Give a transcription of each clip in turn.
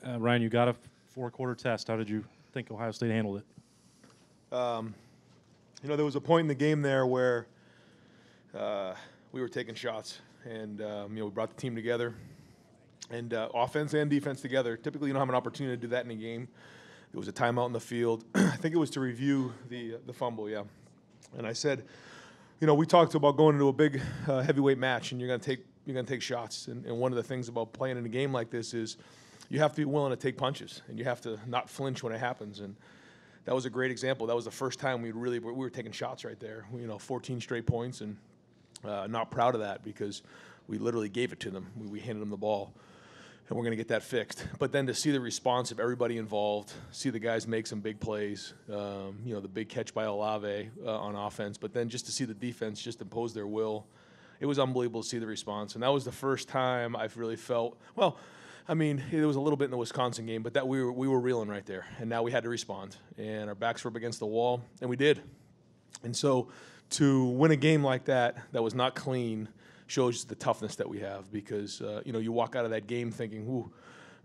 Ryan, you got a four-quarter test. How did you think Ohio State handled it? There was a point in the game there where we were taking shots, and we brought the team together, and offense and defense together. Typically, you don't have an opportunity to do that in a game. There was a timeout in the field. I think it was to review the fumble, yeah. And I said, we talked about going into a big heavyweight match, and you're gonna take shots. And one of the things about playing in a game like this is you have to be willing to take punches, and you have to not flinch when it happens. And that was a great example. That was the first time we were taking shots right there. 14 straight points, and not proud of that because we literally gave it to them. We handed them the ball, and we're going to get that fixed. But then to see the response of everybody involved, see the guys make some big plays, the big catch by Olave on offense, but then just to see the defense just impose their will, it was unbelievable to see the response. And that was the first time I've really felt, it was a little bit in the Wisconsin game, but that we were reeling right there, and now we had to respond, and our backs were up against the wall, and we did. And so to win a game like that was not clean shows the toughness that we have because you walk out of that game thinking,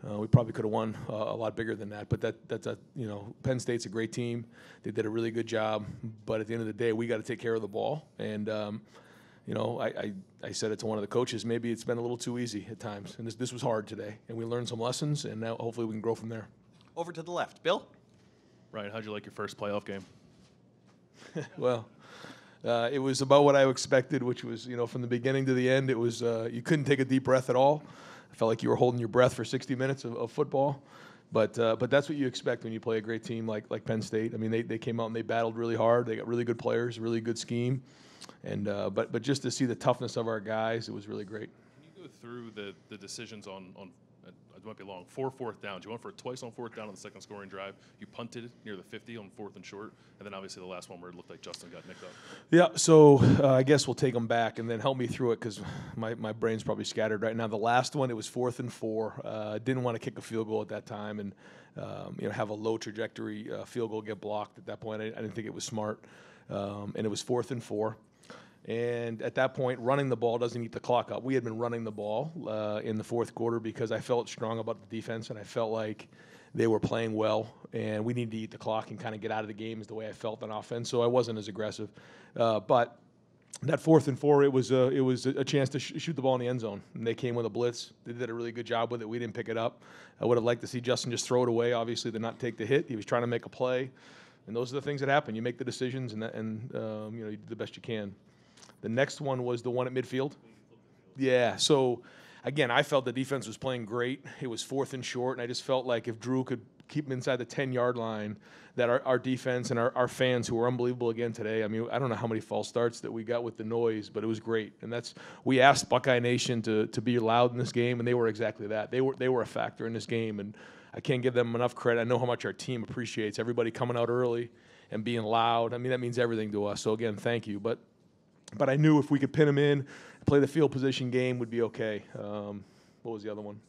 we probably could have won a lot bigger than that. But that's Penn State's a great team. They did a really good job, but at the end of the day, we got to take care of the ball. And I said it to one of the coaches, maybe it's been a little too easy at times. And this was hard today. And we learned some lessons, and now hopefully we can grow from there. Over to the left. Bill? Ryan, how'd you like your first playoff game? Well, it was about what I expected, which was, from the beginning to the end, it was you couldn't take a deep breath at all. I felt like you were holding your breath for 60 minutes of football. But that's what you expect when you play a great team like Penn State. I mean, they came out and they battled really hard. They got really good players, really good scheme. And but just to see the toughness of our guys, it was really great. Can you go through the decisions on it might be long, 4 fourth downs. You went for it twice on fourth down on the second scoring drive. You punted near the 50 on fourth and short. And then obviously the last one where it looked like Justin got nicked up. Yeah, so I guess we'll take them back and then help me through it because my brain's probably scattered right now. The last one, it was 4th and 4. Didn't want to kick a field goal at that time and have a low trajectory field goal get blocked at that point. I didn't think it was smart. And it was 4th and 4. And at that point, running the ball doesn't eat the clock up. We had been running the ball in the fourth quarter because I felt strong about the defense, and I felt like they were playing well, and we needed to eat the clock and kind of get out of the game is the way I felt on offense. So I wasn't as aggressive. But that 4th and 4, it was a chance to shoot the ball in the end zone. And they came with a blitz. They did a really good job with it. We didn't pick it up. I would have liked to see Justin just throw it away, obviously, to not take the hit. He was trying to make a play. And those are the things that happen. You make the decisions, and you do the best you can. The next one was the one at midfield. Yeah, so, again, I felt the defense was playing great. It was 4th and short, and I just felt like if Drew could keep him inside the 10-yard line, that our defense and our fans, who were unbelievable again today, I mean, I don't know how many false starts that we got with the noise, but it was great. And we asked Buckeye Nation to be loud in this game, and they were exactly that. They were a factor in this game, and I can't give them enough credit. I know how much our team appreciates everybody coming out early and being loud. I mean, that means everything to us. So, again, thank you. But I knew if we could pin them in, play the field position game, would be okay. What was the other one?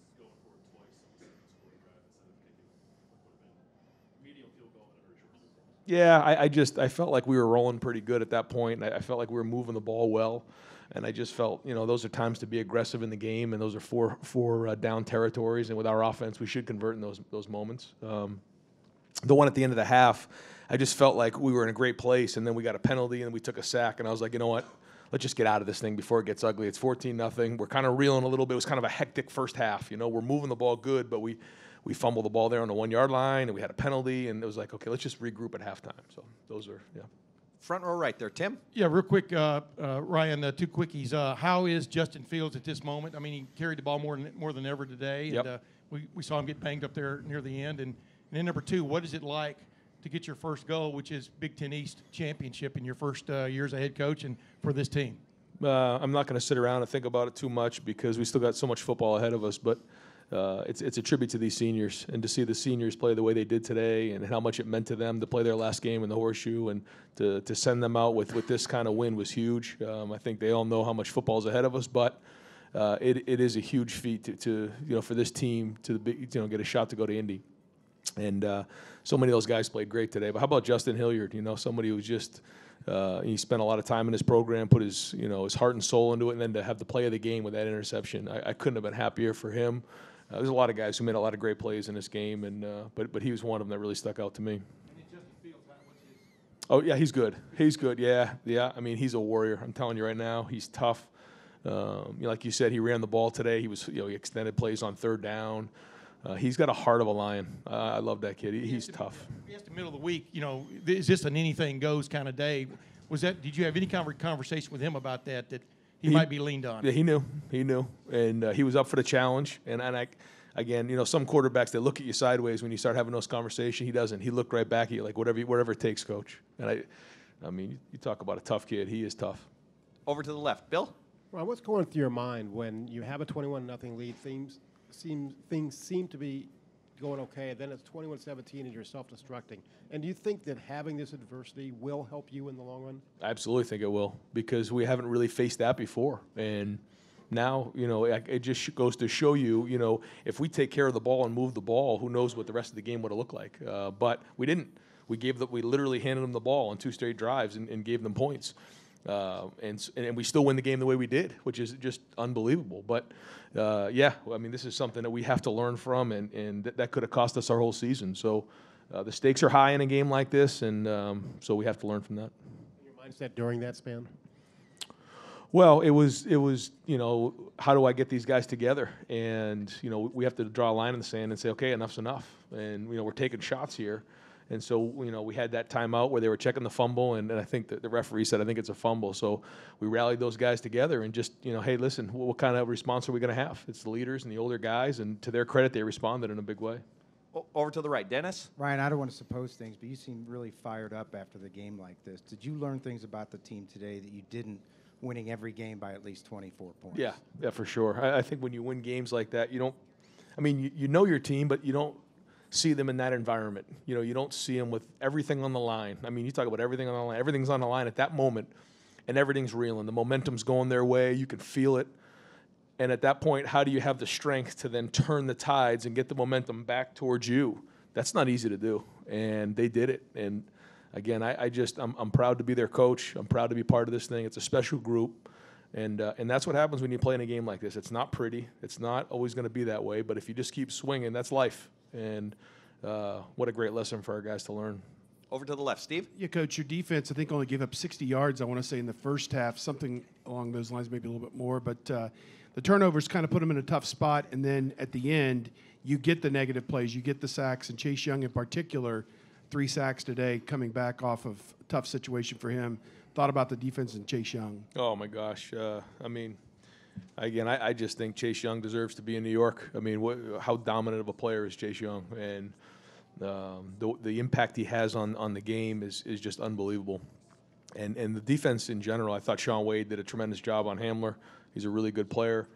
Yeah, I felt like we were rolling pretty good at that point. I felt like we were moving the ball well, and I just felt, those are times to be aggressive in the game, and those are four down territories, and with our offense, we should convert in those moments. The one at the end of the half, I just felt like we were in a great place, and then we got a penalty, and we took a sack, and I was like, you know what? Let's just get out of this thing before it gets ugly. It's 14-0. We're kind of reeling a little bit. It was kind of a hectic first half. We're moving the ball good, but we fumbled the ball there on the 1-yard line, and we had a penalty, and it was like, okay, let's just regroup at halftime. So those are, yeah. Front row right there. Tim? Yeah, real quick, Ryan, 2 quickies. How is Justin Fields at this moment? I mean, he carried the ball more than ever today, and Yep. We saw him get banged up there near the end. And then number 2, what is it like to get your first goal, which is Big Ten East championship in your first years as head coach and for this team? I'm not going to sit around and think about it too much because we still got so much football ahead of us, but it's a tribute to these seniors, and to see the seniors play the way they did today and how much it meant to them to play their last game in the Horseshoe and to send them out with this kind of win was huge. I think they all know how much football is ahead of us, but it is a huge feat to for this team to get a shot to go to Indy. And so many of those guys played great today. But how about Justin Hilliard? Somebody who just he spent a lot of time in his program, put his his heart and soul into it, and then to have the play of the game with that interception, I couldn't have been happier for him. There's a lot of guys who made a lot of great plays in this game, and but he was one of them that really stuck out to me. Oh yeah, he's good. He's good. Yeah. I mean, he's a warrior. I'm telling you right now, he's tough. Like you said, he ran the ball today. He was, he extended plays on third down. He's got a heart of a lion. I love that kid. He's tough. It's the middle of the week. Is this an anything goes kind of day? Did you have any conversation with him about that he might be leaned on? Yeah, he knew, and he was up for the challenge. And again, some quarterbacks, they look at you sideways when you start having those conversations. He doesn't. He looked right back at you like whatever it takes, coach. And I mean, you talk about a tough kid. He is tough. Over to the left. Bill? Well, what's going through your mind when you have a 21-0 lead? Things seem to be going okay, then it's 21-17 and you're self-destructing. And do you think that having this adversity will help you in the long run? I absolutely think it will, because we haven't really faced that before. And now, it just goes to show you, if we take care of the ball and move the ball, who knows what the rest of the game would have looked like. But we didn't. We literally handed them the ball on 2 straight drives and gave them points. And we still win the game the way we did, which is just unbelievable. But, this is something that we have to learn from, and that could have cost us our whole season. So the stakes are high in a game like this, and so we have to learn from that. Your mindset during that span? Well, it was how do I get these guys together? And, we have to draw a line in the sand and say, okay, enough's enough. And, we're taking shots here. And so, we had that timeout where they were checking the fumble, and I think the referee said, I think it's a fumble. So we rallied those guys together and just, hey, listen, what kind of response are we going to have? It's the leaders and the older guys, and to their credit, they responded in a big way. Over to the right. Dennis? Ryan, I don't want to suppose things, but you seem really fired up after the game like this. Did you learn things about the team today that you didn't winning every game by at least 24 points? Yeah, for sure. I think when you win games like that, you don't – you know your team, but you don't see them in that environment. You don't see them with everything on the line. You talk about everything on the line. Everything's on the line at that moment, and everything's reeling. The momentum's going their way. You can feel it. And at that point, how do you have the strength to then turn the tides and get the momentum back towards you? That's not easy to do, and they did it. And again, I'm proud to be their coach. I'm proud to be part of this thing. It's a special group, and that's what happens when you play in a game like this. It's not pretty. It's not always going to be that way. But if you just keep swinging, that's life. And what a great lesson for our guys to learn. Over to the left. Steve? Yeah, Coach, your defense, I think, only gave up 60 yards, I want to say, in the first half, something along those lines, maybe a little bit more. But the turnovers kind of put them in a tough spot. And then at the end, you get the negative plays. You get the sacks. And Chase Young in particular, 3 sacks today, coming back off of a tough situation for him. Thought about the defense and Chase Young. Oh, my gosh. Again, I just think Chase Young deserves to be in New York. How dominant of a player is Chase Young? And the impact he has on the game is just unbelievable. And the defense in general, I thought Sean Wade did a tremendous job on Hamler. He's a really good player.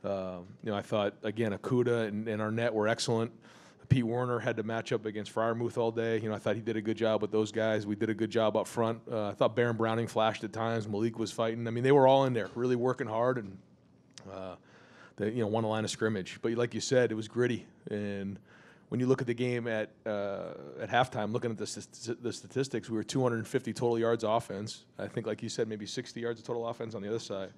I thought, again, Akuda and Arnett were excellent. Pete Werner had to match up against Freiermuth all day. I thought he did a good job with those guys. We did a good job up front. I thought Baron Browning flashed at times. Malik was fighting. They were all in there, really working hard, and they won a line of scrimmage. But like you said, it was gritty. And when you look at the game at halftime, looking at the statistics, we were 250 total yards offense. I think, like you said, maybe 60 yards of total offense on the other side.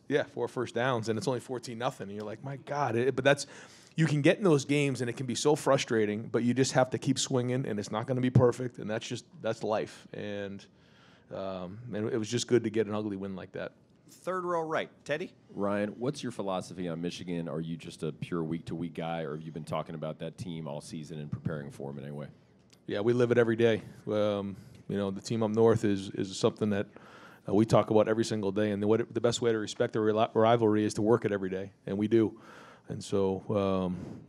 Yeah, 4 first downs, and it's only 14-0. And you're like, my God. But you can get in those games, and it can be so frustrating, but you just have to keep swinging, and it's not going to be perfect, and that's life. And it was just good to get an ugly win like that. Third row right. Teddy? Ryan, what's your philosophy on Michigan? Are you just a pure week-to-week guy, or have you been talking about that team all season and preparing for them in any way? Yeah, we live it every day. The team up north is something that we talk about every single day, and the best way to respect the rivalry is to work it every day, and we do. And so,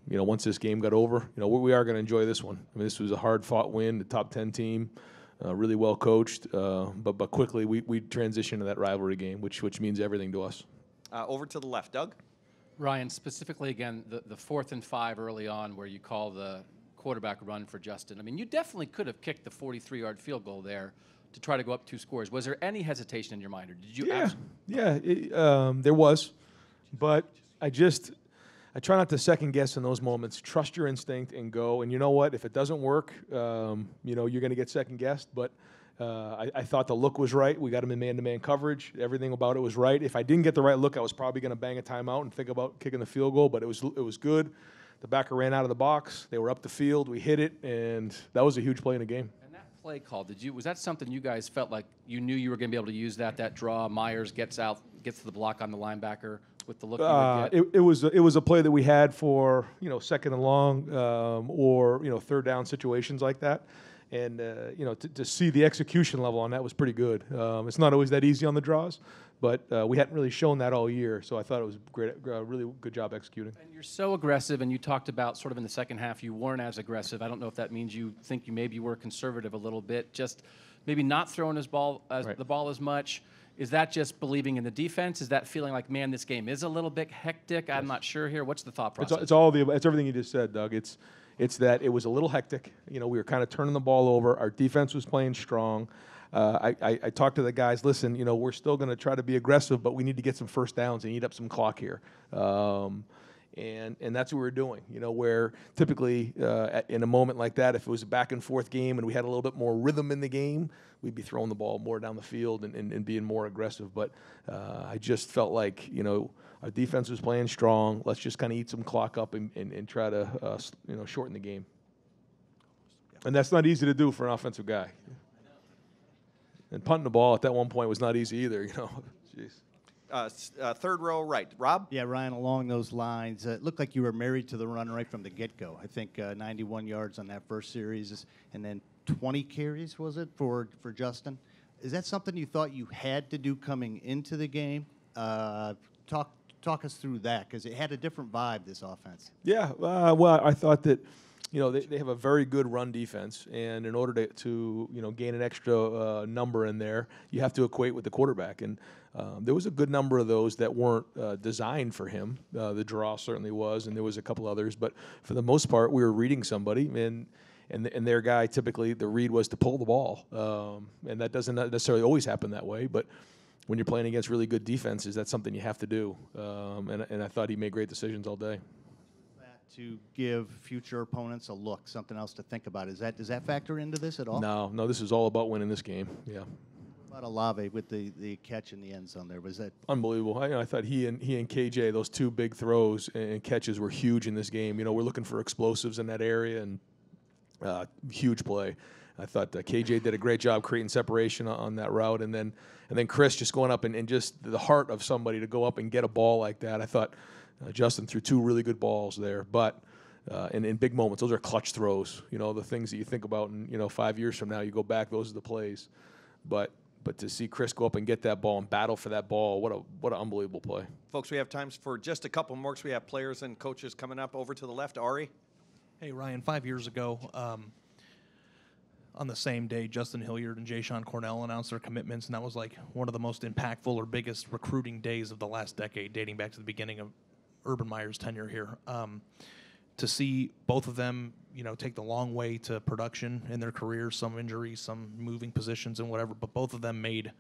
once this game got over, we are going to enjoy this one. This was a hard-fought win, the top 10 team, really well coached, but quickly we transitioned to that rivalry game, which means everything to us. Over to the left. Doug? Ryan, specifically, again, the 4th and 5 early on where you call the quarterback run for Justin. You definitely could have kicked the 43-yard field goal there to try to go up 2 scores. Was there any hesitation in your mind, or did you? There was, but I try not to second guess in those moments. Trust your instinct and go. And you know what? If it doesn't work, you're going to get second guessed. But I thought the look was right. We got him in man-to-man coverage. Everything about it was right. If I didn't get the right look, I was probably going to bang a timeout and think about kicking the field goal. But it was good. The backer ran out of the box. They were up the field. We hit it, and that was a huge play in the game. And that play call, was that something you guys felt like you knew you were going to be able to use that draw? Myers gets to the block on the linebacker with the look you would get? It was a play that we had for, second and long or, third down situations like that. And, to see the execution level on that was pretty good. It's not always that easy on the draws, but we hadn't really shown that all year. So I thought it was great, really good job executing. And you're so aggressive, and you talked about sort of in the second half you weren't as aggressive. I don't know if that means you think you maybe were conservative a little bit, just maybe not throwing the ball as much. Is that just believing in the defense? Is that feeling like, man, this game is a little bit hectic? I'm not sure here. What's the thought process? It's everything you just said, Doug. It's that it was a little hectic. We were kind of turning the ball over. Our defense was playing strong. I talked to the guys. Listen, we're still going to try to be aggressive, but we need to get some first downs and eat up some clock here. And that's what we were doing. Where typically in a moment like that, if it was a back and forth game and we had a little bit more rhythm in the game, we'd be throwing the ball more down the field and being more aggressive. But I just felt like our defense was playing strong. Let's just kind of eat some clock up and try to shorten the game. And that's not easy to do for an offensive guy. And punting the ball at that one point was not easy either. Jeez. Third row right. Rob? Yeah, Ryan, along those lines, it looked like you were married to the run right from the get-go. I think 91 yards on that first series, and then 20 carries, was it, for Justin? Is that something you thought you had to do coming into the game? Talk us through that, because it had a different vibe, this offense. Yeah, well, I thought that they have a very good run defense, and in order to gain an extra number in there, you have to equate with the quarterback. And there was a good number of those that weren't designed for him. The draw certainly was, and there was a couple others. But for the most part, we were reading somebody, and their guy, typically the read was to pull the ball. And that doesn't necessarily always happen that way, but when you're playing against really good defenses, that's something you have to do. And I thought he made great decisions all day. To give future opponents a look, something else to think about. Does that factor into this at all? No, this is all about winning this game. Yeah. What about Olave with the catch in the end zone there? Was that unbelievable? I thought he and KJ, those two big throws and catches were huge in this game. We're looking for explosives in that area, and huge play. I thought KJ did a great job creating separation on that route, and then Chris just going up and just the heart of somebody to go up and get a ball like that. I thought Justin threw two really good balls there, but in big moments, those are clutch throws. The things that you think about, and 5 years from now, you go back, those are the plays. But to see Chris go up and get that ball and battle for that ball, what an unbelievable play. Folks, we have time for just a couple more because we have players and coaches coming up. Over to the left, Ari. Hey, Ryan, 5 years ago, on the same day, Justin Hilliard and Jayshon Cornell announced their commitments, and that was like one of the most impactful or biggest recruiting days of the last decade, dating back to the beginning of Urban Meyer's tenure here. To see both of them, take the long way to production in their careers, some injuries, some moving positions and whatever, but both of them made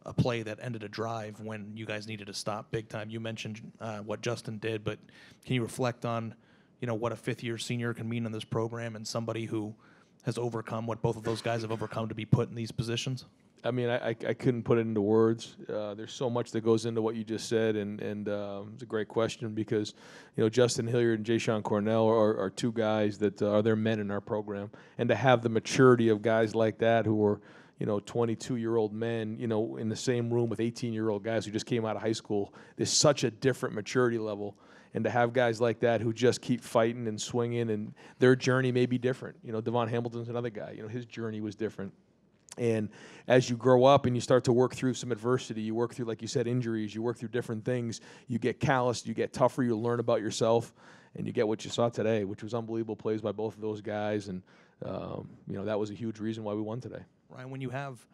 a play that ended a drive when you guys needed to stop big time. You mentioned what Justin did, but can you reflect on, what a fifth-year senior can mean in this program and somebody who has overcome what both of those guys have overcome to be put in these positions? I mean, I couldn't put it into words. There's so much that goes into what you just said, and it's a great question because, Justin Hilliard and Jayshon Cornell are two guys that are their men in our program, and to have the maturity of guys like that who are, 22-year-old men, in the same room with 18-year-old guys who just came out of high school, there's such a different maturity level. And to have guys like that who just keep fighting and swinging, and their journey may be different. Devon Hamilton's another guy. His journey was different. And as you grow up and you start to work through some adversity, you work through, like you said, injuries, you work through different things, you get calloused, you get tougher, you learn about yourself, and you get what you saw today, which was unbelievable plays by both of those guys. And, that was a huge reason why we won today. Ryan, when you have,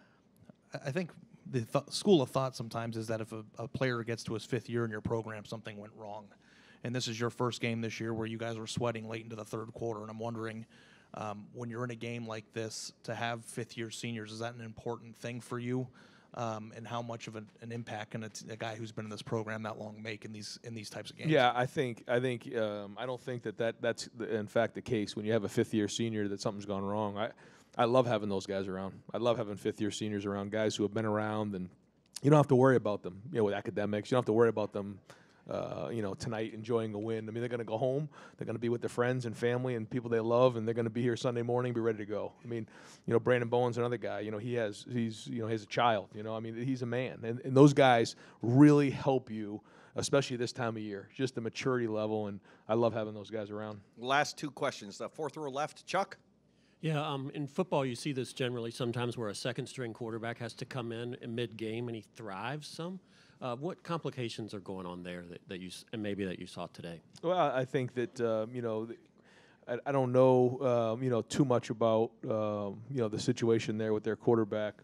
I think the school of thought sometimes is that if a player gets to his fifth year in your program, something went wrong. And this is your first game this year where you guys were sweating late into the third quarter, and I'm wondering, when you're in a game like this, to have fifth-year seniors, is that an important thing for you? And how much of an impact can a guy who's been in this program that long make in these types of games? Yeah, I don't think that's in fact the case. When you have a fifth-year senior, that something's gone wrong. I love having those guys around. I love having fifth-year seniors around, guys who have been around, and you don't have to worry about them. With academics, you don't have to worry about them tonight enjoying a win. I mean, they're going to go home. They're going to be with their friends and family and people they love, and they're going to be here Sunday morning, be ready to go. I mean, Brandon Bowen's another guy. He's a child. I mean, he's a man, and those guys really help you, especially this time of year. Just the maturity level, and I love having those guys around. Last two questions. The fourth row left, Chuck. Yeah, in football, you see this generally sometimes where a second-string quarterback has to come in mid-game and he thrives some. What complications are going on there that you saw today? Well, I think that I don't know too much about the situation there with their quarterback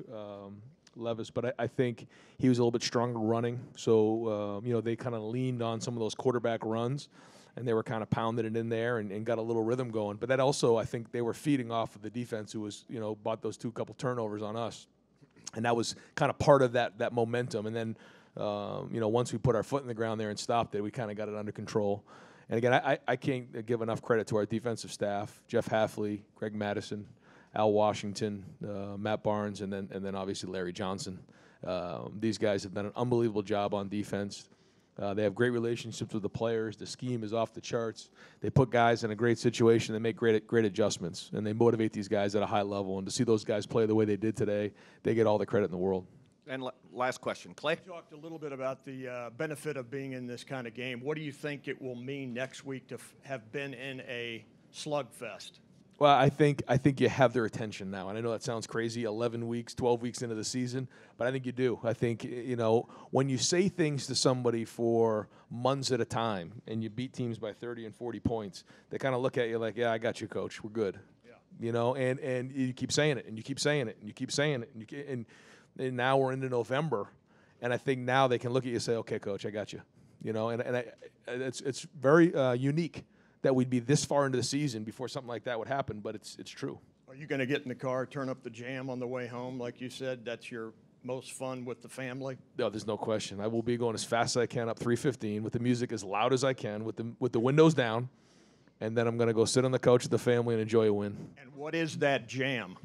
Levis, but I think he was a little bit stronger running. So they kind of leaned on some of those quarterback runs, and they were kind of pounding it in there and got a little rhythm going. But that also, I think they were feeding off of the defense who was bought those couple turnovers on us, and that was kind of part of that momentum. And then once we put our foot in the ground there and stopped it, we kind of got it under control. And again, I can't give enough credit to our defensive staff: Jeff Halfley, Greg Madison, Al Washington, Matt Barnes, and then obviously Larry Johnson. These guys have done an unbelievable job on defense. They have great relationships with the players. The scheme is off the charts. They put guys in a great situation. They make great adjustments, and they motivate these guys at a high level. And to see those guys play the way they did today, they get all the credit in the world. And last question, Clay. You talked a little bit about the benefit of being in this kind of game. What do you think it will mean next week to have been in a slugfest? Well, I think you have their attention now, and I know that sounds crazy, 11 weeks, 12 weeks into the season, but I think you do. I think, when you say things to somebody for months at a time and you beat teams by 30 and 40 points, they kind of look at you like, yeah, I got you, coach, we're good. Yeah. And you keep saying it, and you keep saying it, and you keep saying it, and now we're into November, and I think now they can look at you and say, okay, coach, I got you. It's very unique that we'd be this far into the season before something like that would happen, but it's true. Are you going to get in the car, turn up the jam on the way home, like you said? That's your most fun with the family? No, there's no question. I will be going as fast as I can up 315 with the music as loud as I can, with the windows down, and then I'm going to go sit on the couch with the family and enjoy a win. And what is that jam?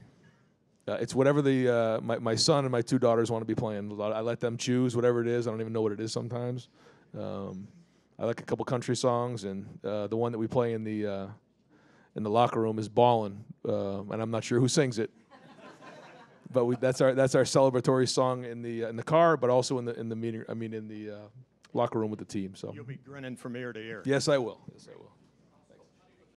It's whatever my son and my two daughters want to be playing. I let them choose whatever it is. I don't even know what it is sometimes. I like a couple country songs, and the one that we play in the locker room is "Ballin'," and I'm not sure who sings it, but that's our celebratory song in the car, but also in the meeting. I mean, in the locker room with the team. So you'll be grinning from ear to ear. Yes, I will. Yes, I will.